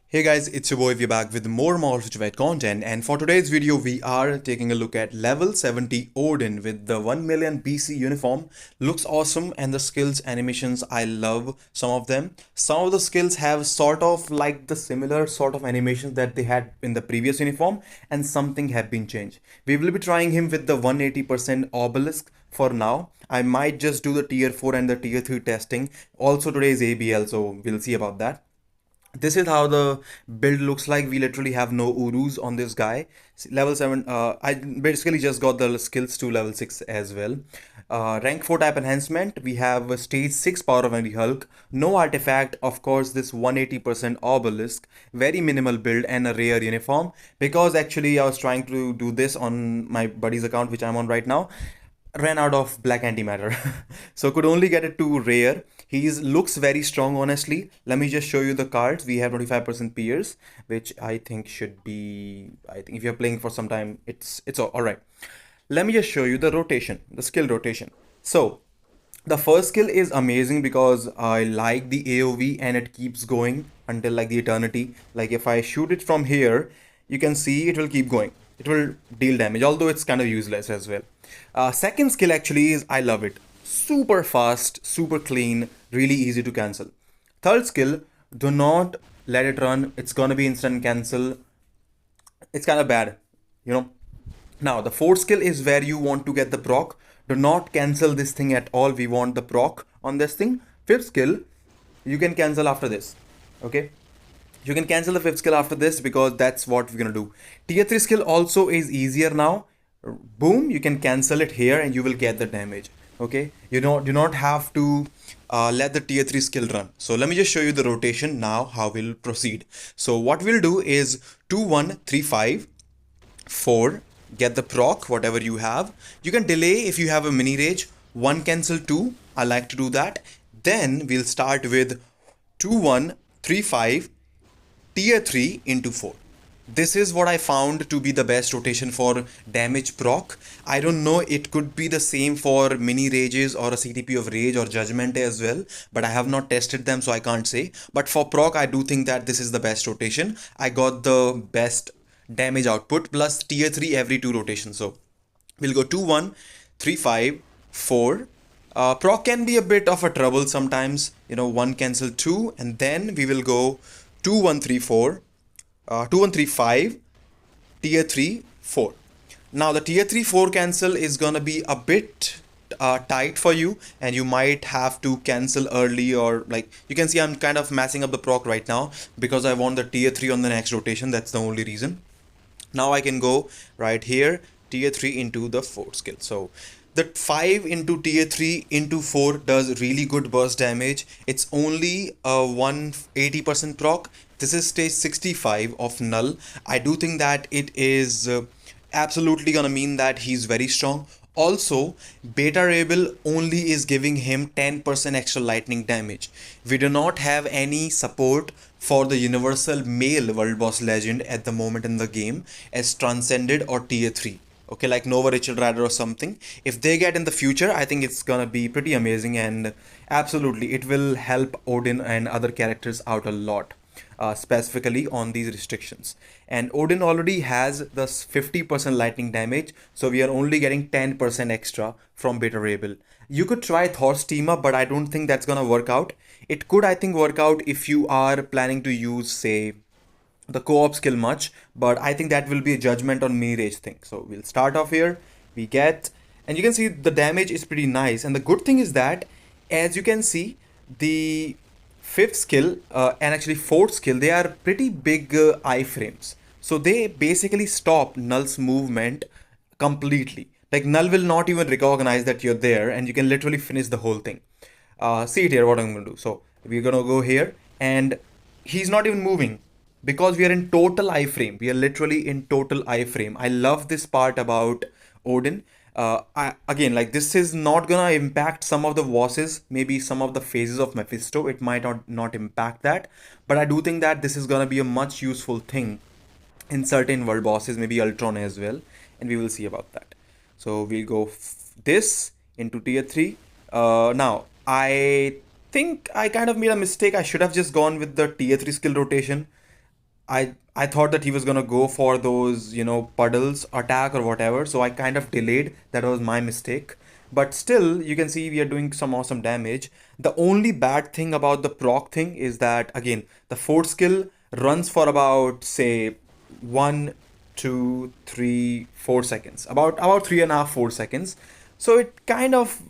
Hey guys, it's your boy. We're back with more White content, and for today's video we are taking a look at level 70 Odin with the 1 million BC uniform. Looks awesome, and the skills animations, I love some of them. Some of the skills have sort of like the similar sort of animations that they had in the previous uniform, and something have been changed. We will be trying him with the 180% obelisk for now. I might just do the tier 4 and the tier 3 testing. Also today is ABL, so we'll see about that. This is how the build looks like. We literally have no urus on this guy. Level 7, I basically just got the skills to level 6 as well. Rank 4 type enhancement, we have a stage 6 power of Angry Hulk, no artifact, of course this 180% obelisk, very minimal build and a rare uniform, because actually I was trying to do this on my buddy's account which I'm on right now, ran out of black antimatter. So could only get it to rare. He looks very strong, honestly. Let me just show you the cards. We have 25% peers, which I think should be, I think if you're playing for some time, it's all right. Let me just show you the rotation, the skill rotation. So the first skill is amazing because I like the AoV and it keeps going until like the eternity. Like if I shoot it from here, you can see it will keep going. It will deal damage, although it's kind of useless as well. Second skill actually is, I love it. Super fast, super clean, really easy to cancel. Third skill, do not let it run. It's gonna be instant cancel. It's kind of bad, you know. Now, the fourth skill is where you want to get the proc. Do not cancel this thing at all. We want the proc on this thing. Fifth skill, you can cancel after this. Okay. You can cancel the fifth skill after this because that's what we're gonna do. Tier 3 skill also is easier now. Boom, you can cancel it here and you will get the damage. Okay. You do not have to let the tier 3 skill run. So let me just show you the rotation now, how we'll proceed. So what we'll do is 2, 1, 3, 5, 4, get the proc, whatever you have. You can delay if you have a mini rage. 1 cancel 2, I like to do that. Then we'll start with 2, 1, 3, 5, tier 3 into 4. This is what I found to be the best rotation for damage proc. I don't know, it could be the same for mini rages or a CTP of rage or judgment as well, but I have not tested them, so I can't say. But for proc, I do think that this is the best rotation. I got the best damage output plus tier 3 every 2 rotations. So we'll go 2, 1, 3, 5, 4. Proc can be a bit of a trouble sometimes, 1 cancel 2, and then we will go 2, 1, 3, 4, 2, 1, 3, 5, tier 3, 4. Now the tier 3, 4 cancel is gonna be a bit tight for you, and you might have to cancel early, or like you can see I'm kind of messing up the proc right now because I want the tier 3 on the next rotation. That's the only reason. Now I can go right here, tier 3 into the 4 skill. So the 5 into tier 3 into 4 does really good burst damage. It's only a 180% proc. This is stage 65 of null. I do think that it is absolutely gonna mean that he's very strong. Also, beta rebel only is giving him 10% extra lightning damage. We do not have any support for the universal male world boss legend at the moment in the game as transcended or tier 3. Okay, like Nova Rachel Rider or something. If they get in the future, I think it's gonna be pretty amazing, and absolutely it will help Odin and other characters out a lot. Specifically on these restrictions, and Odin already has the 50% lightning damage, so we are only getting 10% extra from beta rebel. You could try Thor's team up, but I don't think that's gonna work out. It could, I think, work out if you are planning to use, say, the co-op skill much, but I think that will be a judgment on me rage thing. So we'll start off here. We get, and you can see the damage is pretty nice, and the good thing is that, as you can see, the fifth skill and actually fourth skill, they are pretty big iframes, so they basically stop null's movement completely. Like null will not even recognize that you're there, and you can literally finish the whole thing. See it here, what I'm gonna do. So we're gonna go here, and he's not even moving because we are in total iframe. We are literally in total iframe. I love this part about Odin. Again, like this is not gonna impact some of the bosses, maybe some of the phases of Mephisto. It might not impact that, but I do think that this is gonna be a much useful thing in certain world bosses, maybe Ultron as well, and we will see about that. So we'll go this into tier 3. Now I think I kind of made a mistake. I should have just gone with the tier 3 skill rotation. I thought that he was gonna go for those, puddles attack or whatever, so I kind of delayed. That was my mistake. But still, you can see we are doing some awesome damage. The only bad thing about the proc thing is that, again, the fourth skill runs for about, say, 1, 2, 3, 4 seconds. About 3.5, 4 seconds. So it kind of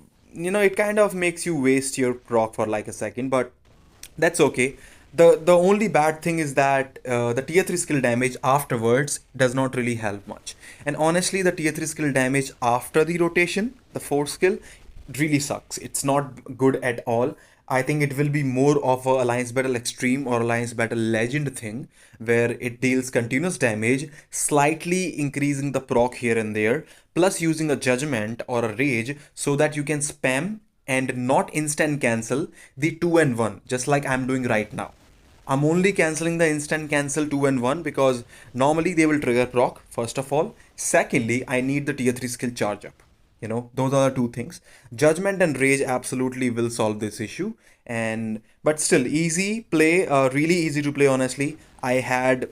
makes you waste your proc for like a second, but that's okay. The only bad thing is that the tier 3 skill damage afterwards does not really help much. And honestly, the tier 3 skill damage after the rotation, the 4th skill, really sucks. It's not good at all. I think it will be more of a Alliance Battle Extreme or Alliance Battle Legend thing, where it deals continuous damage, slightly increasing the proc here and there, plus using a Judgment or a Rage so that you can spam and not instant cancel the 2 and 1, just like I'm doing right now. I'm only cancelling the instant cancel 2 and 1 because normally they will trigger proc, first of all. Secondly, I need the tier 3 skill charge up. Those are the two things. Judgment and Rage absolutely will solve this issue. But still, easy play, really easy to play, honestly. I had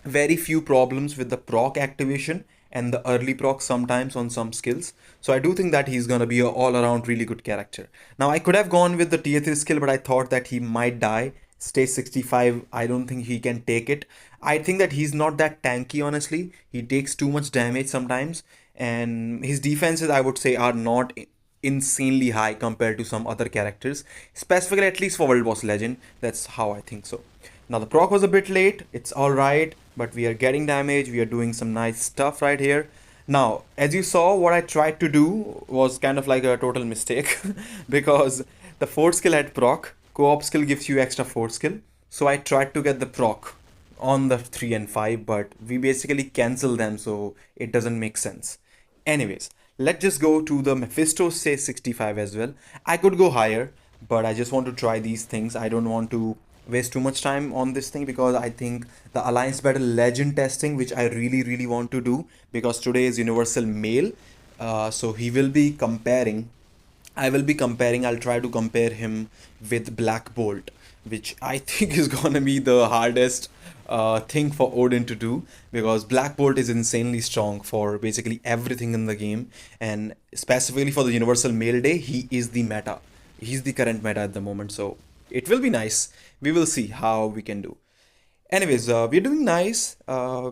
very few problems with the proc activation and the early proc sometimes on some skills. So I do think that he's gonna be a all around really good character. Now I could have gone with the tier 3 skill, but I thought that he might die. Stage 65, I don't think he can take it. I think that he's not that tanky, honestly. He takes too much damage sometimes, and his defenses, I would say, are not insanely high compared to some other characters, specifically at least for World Boss Legend. That's how I think so. Now the proc was a bit late, it's alright, but we are getting damage, we are doing some nice stuff right here. Now, as you saw, what I tried to do was kind of like a total mistake because the 4th skill had proc, co-op skill gives you extra 4th skill. So I tried to get the proc on the 3 and 5, but we basically cancel them, so it doesn't make sense. Anyways, let's just go to the Mephisto say 65 as well. I could go higher, but I just want to try these things. I don't want to waste too much time on this thing because I think the Alliance Battle Legend testing, which I really want to do, because today is Universal Male, so he will be comparing. I'll try to compare him with Black Bolt, which I think is gonna be the hardest thing for Odin to do, because Black Bolt is insanely strong for basically everything in the game, and specifically for the Universal Mail Day, he is the meta. He's the current meta at the moment, so it will be nice. We will see how we can do. Anyways, we're doing nice.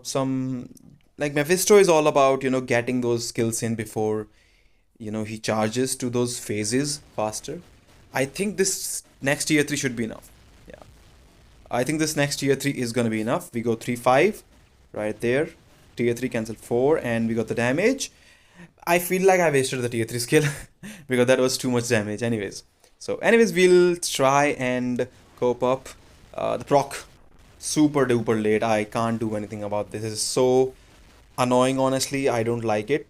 Some like Mephisto is all about getting those skills in before he charges to those phases faster. I think this next tier 3 should be enough. Yeah, I think this next tier 3 is gonna be enough. We go 3-5 right there. Tier 3 cancel 4 and we got the damage. I feel like I wasted the tier 3 skill because that was too much damage. Anyways, we'll try and cope up. The proc super duper late. I can't do anything about this. This is so annoying, honestly. I don't like it,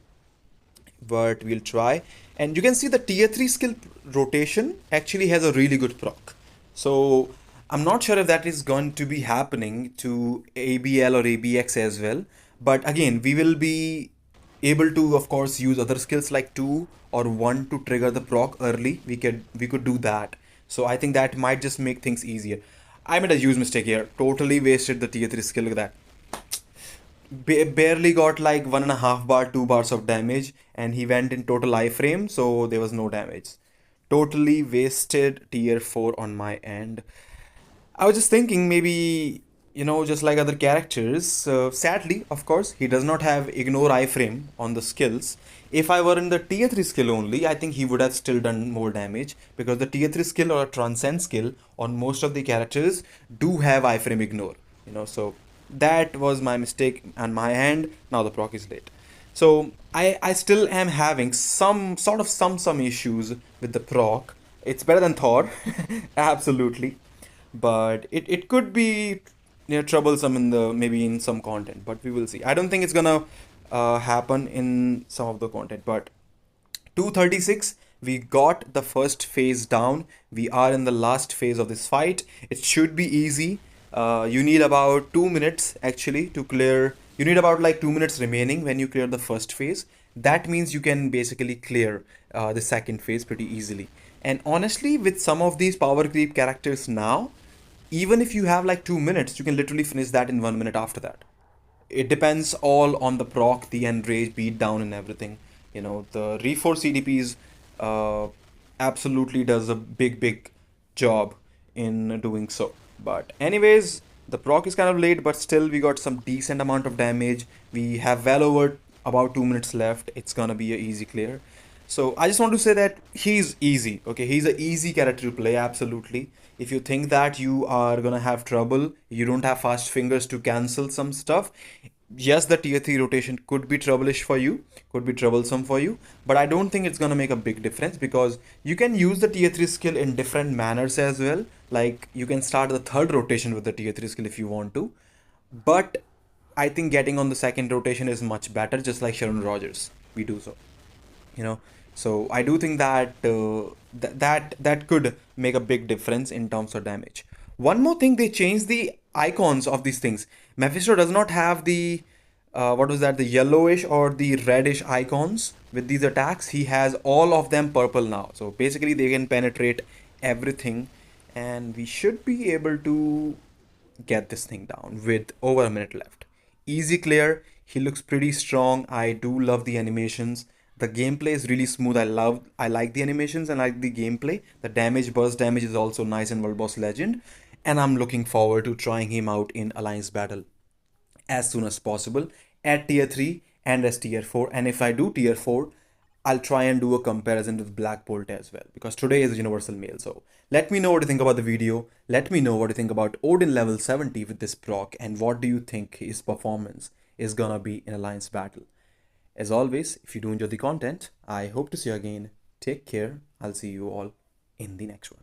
but we'll try. And you can see the tier 3 skill rotation actually has a really good proc. So I'm not sure if that is going to be happening to ABL or ABX as well. But again, we will be able to, of course, use other skills like 2 or 1 to trigger the proc early. We could do that. So I think that might just make things easier. I made a huge mistake here. Totally wasted the tier 3 skill. Look at that. Barely got like 1.5 bar, 2 bars of damage, and he went in total iframe, so there was no damage. Totally wasted tier 4 on my end. I was just thinking maybe, just like other characters, sadly, of course, he does not have ignore iframe on the skills. If I were in the tier 3 skill only, I think he would have still done more damage, because the tier 3 skill or transcend skill on most of the characters do have iframe ignore, so that was my mistake on my end. Now the proc is late. So I still am having some sort of some issues with the proc. It's better than Thor, absolutely. But it could be troublesome in the maybe in some content, but we will see. I don't think it's gonna happen in some of the content, but 236, we got the first phase down. We are in the last phase of this fight. It should be easy. You need about 2 minutes actually to clear. You need about like 2 minutes remaining when you clear the first phase. That means you can basically clear the second phase pretty easily. And honestly, with some of these power creep characters now, Even if you have like 2 minutes, you can literally finish that in 1 minute after that. It depends all on the proc, the enrage, beat down, and everything. The reforce CDPs absolutely does a big job in doing so. But anyways, the proc is kind of late, but still we got some decent amount of damage. We have well over about 2 minutes left. It's gonna be a easy clear. So I just want to say that he's easy. Okay, he's an easy character to play. Absolutely. If you think that you are gonna have trouble, you don't have fast fingers to cancel some stuff. Yes, the tier 3 rotation could be troublish for you, could be troublesome for you, but I don't think it's gonna make a big difference because you can use the tier 3 skill in different manners as well. Like you can start the third rotation with the tier 3 skill if you want to, but I think getting on the second rotation is much better, just like Sharon Rogers. We do so you know so I do think that that could make a big difference in terms of damage. One more thing, they changed the icons of these things. Mephisto does not have the what was that, the yellowish or the reddish icons with these attacks. He has all of them purple now, so basically they can penetrate everything, and we should be able to get this thing down with over a minute left. Easy clear. He looks pretty strong. I do love the animations. The gameplay is really smooth. I like the animations and like the gameplay. The damage, burst damage is also nice in World Boss Legend. And I'm looking forward to trying him out in Alliance Battle as soon as possible at tier 3 and as tier 4. And if I do tier 4, I'll try and do a comparison with Black Bolt as well, because today is a universal mail. So let me know what you think about the video. Let me know what you think about Odin level 70 with this proc, and what do you think his performance is gonna be in Alliance Battle. As always, if you do enjoy the content, I hope to see you again. Take care. I'll see you all in the next one.